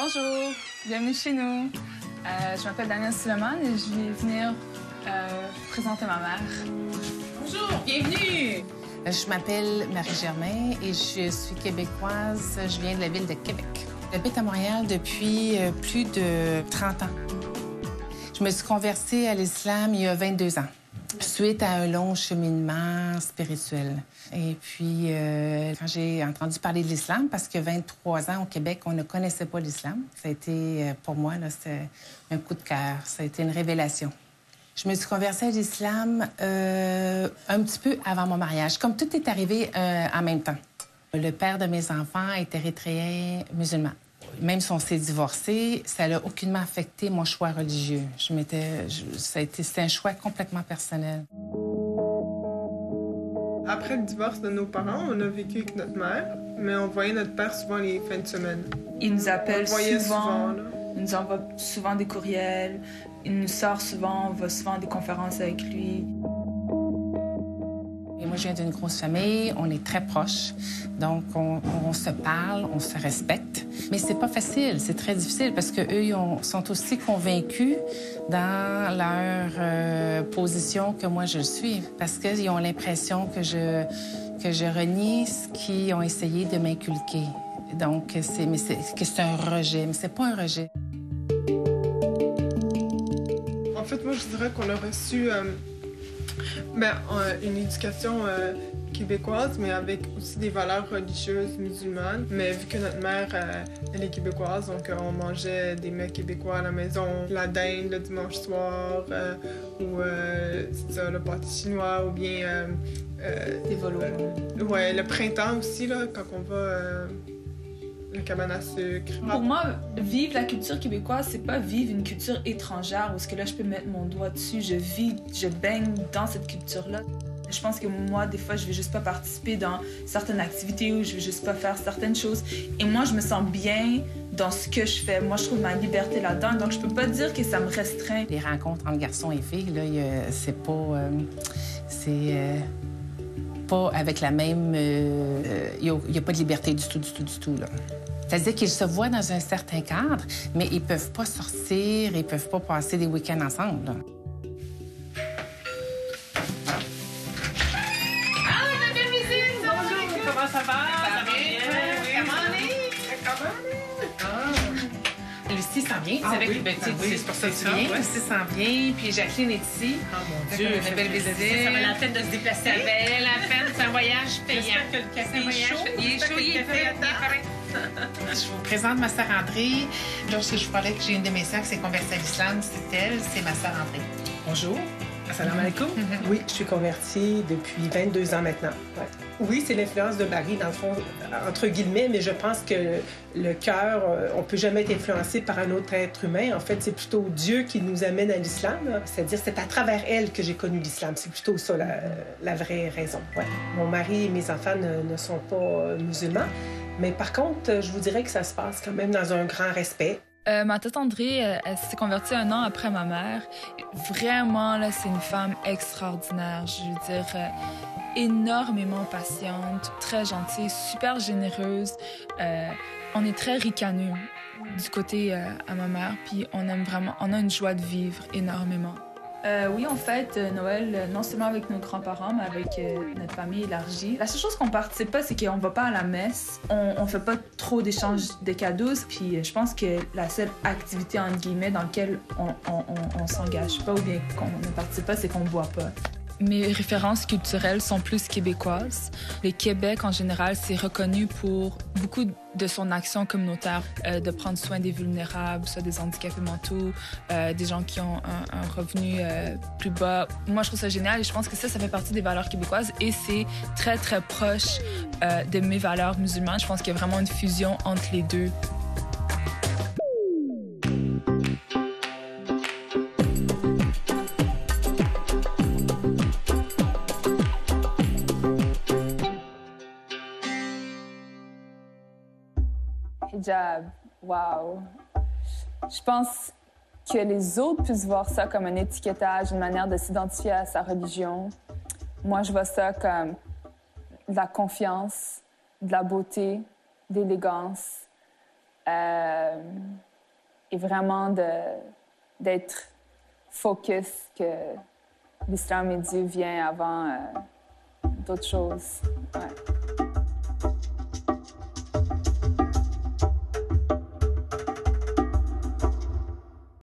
Bonjour, bienvenue chez nous. Je m'appelle Danielle Suleiman et je vais venir présenter ma mère. Bonjour, bienvenue! Je m'appelle Marie-Germain et je suis québécoise. Je viens de la ville de Québec. J'habite à Montréal depuis plus de 30 ans. Je me suis convertie à l'islam il y a 22 ans, suite à un long cheminement spirituel. Et puis, quand j'ai entendu parler de l'islam, parce que 23 ans au Québec, on ne connaissait pas l'islam, ça a été, pour moi, c'était un coup de cœur. Ça a été une révélation. Je me suis convertie à l'islam un petit peu avant mon mariage, comme tout est arrivé en même temps. Le père de mes enfants est érythréen musulman. Même si on s'est divorcé, ça n'a aucunement affecté mon choix religieux. C'était un choix complètement personnel. Après le divorce de nos parents, on a vécu avec notre mère, mais on voyait notre père souvent les fins de semaine. Il nous appelle souvent, là. il nous envoie souvent des courriels, il nous sort souvent, on va souvent à des conférences avec lui. Et moi, je viens d'une grosse famille, on est très proches, donc on se parle, on se respecte. Mais c'est pas facile, c'est très difficile parce qu'eux, ils sont aussi convaincus dans leur position que moi, je le suis. Parce qu'ils ont l'impression que je renie ce qu'ils ont essayé de m'inculquer. Donc, c'est un rejet, mais c'est pas un rejet. En fait, moi, je dirais qu'on a reçu une éducation québécoise, mais avec aussi des valeurs religieuses musulmanes. Mais vu que notre mère, elle est québécoise, donc on mangeait des mets québécois à la maison, la dinde le dimanche soir, ou c'est ça, le pâté chinois, ou bien... Des volos. Ouais, le printemps aussi, là, quand on va... la cabane à sucre. Pour moi, vivre la culture québécoise, c'est pas vivre une culture étrangère où est-ce que là, je peux mettre mon doigt dessus. Je baigne dans cette culture-là. Je pense que moi, des fois, je vais juste pas participer dans certaines activités ou je vais juste pas faire certaines choses. Et moi, je me sens bien dans ce que je fais. Moi, je trouve ma liberté là-dedans. Donc, je peux pas dire que ça me restreint. Les rencontres entre garçons et filles, là, c'est pas... pas avec la même... Il n'y a pas de liberté du tout, là. C'est-à-dire qu'ils se voient dans un certain cadre, mais ils peuvent pas sortir, ils peuvent pas passer des week-ends ensemble, là. Ah, ma belle visite! Bonjour, comment ça va? Ça va bien? Comment Lucie s'en vient, Ah, avec oui, c'est pour ça que tu viens. ouais. Lucie s'en vient, puis Jacqueline est ici. Oh mon Dieu, Dieu, une belle visite. Ça valait la peine de se déplacer. Ça valait la peine, c'est un voyage payant. J'espère que le café est chaud. Il est chaud, il est prêt. Je vous présente ma sœur André. Lorsque je vous parlais que j'ai une de mes sœurs qui s'est convertie à l'islam, c'est elle, c'est ma sœur André. Bonjour. Assalamu alaikum. Oui, je suis convertie depuis 22 ans maintenant. Ouais. Oui, c'est l'influence de Marie, dans le fond, entre guillemets, mais je pense que le cœur, on peut jamais être influencé par un autre être humain. En fait, c'est plutôt Dieu qui nous amène à l'islam. C'est-à-dire, c'est à travers elle que j'ai connu l'islam. C'est plutôt ça, la vraie raison. Ouais. Mon mari et mes enfants ne sont pas musulmans, mais par contre, je vous dirais que ça se passe quand même dans un grand respect. Ma tante André, elle s'est convertie 1 an après ma mère. Vraiment, là, c'est une femme extraordinaire. Je veux dire, énormément patiente, très gentille, super généreuse. On est très ricaneux du côté à ma mère, puis on a une joie de vivre énormément. Oui, en fait, Noël, non seulement avec nos grands-parents, mais avec notre famille élargie. La seule chose qu'on participe pas, c'est qu'on va pas à la messe. On fait pas trop d'échanges de cadeaux. Puis je pense que la seule activité, entre guillemets, dans laquelle on s'engage pas ou bien qu'on ne participe pas, c'est qu'on boit pas. Mes références culturelles sont plus québécoises. Le Québec, en général, c'est reconnu pour beaucoup de son action communautaire, de prendre soin des vulnérables, soit des handicapés mentaux, des gens qui ont un revenu plus bas. Moi, je trouve ça génial et je pense que ça fait partie des valeurs québécoises et c'est très, très proche de mes valeurs musulmanes. Je pense qu'il y a vraiment une fusion entre les deux. Hijab, wow. Je pense que les autres puissent voir ça comme un étiquetage, une manière de s'identifier à sa religion. Moi, je vois ça comme de la confiance, de la beauté, d'élégance. et vraiment d'être focus que l'islam et Dieu vient avant d'autres choses. Ouais.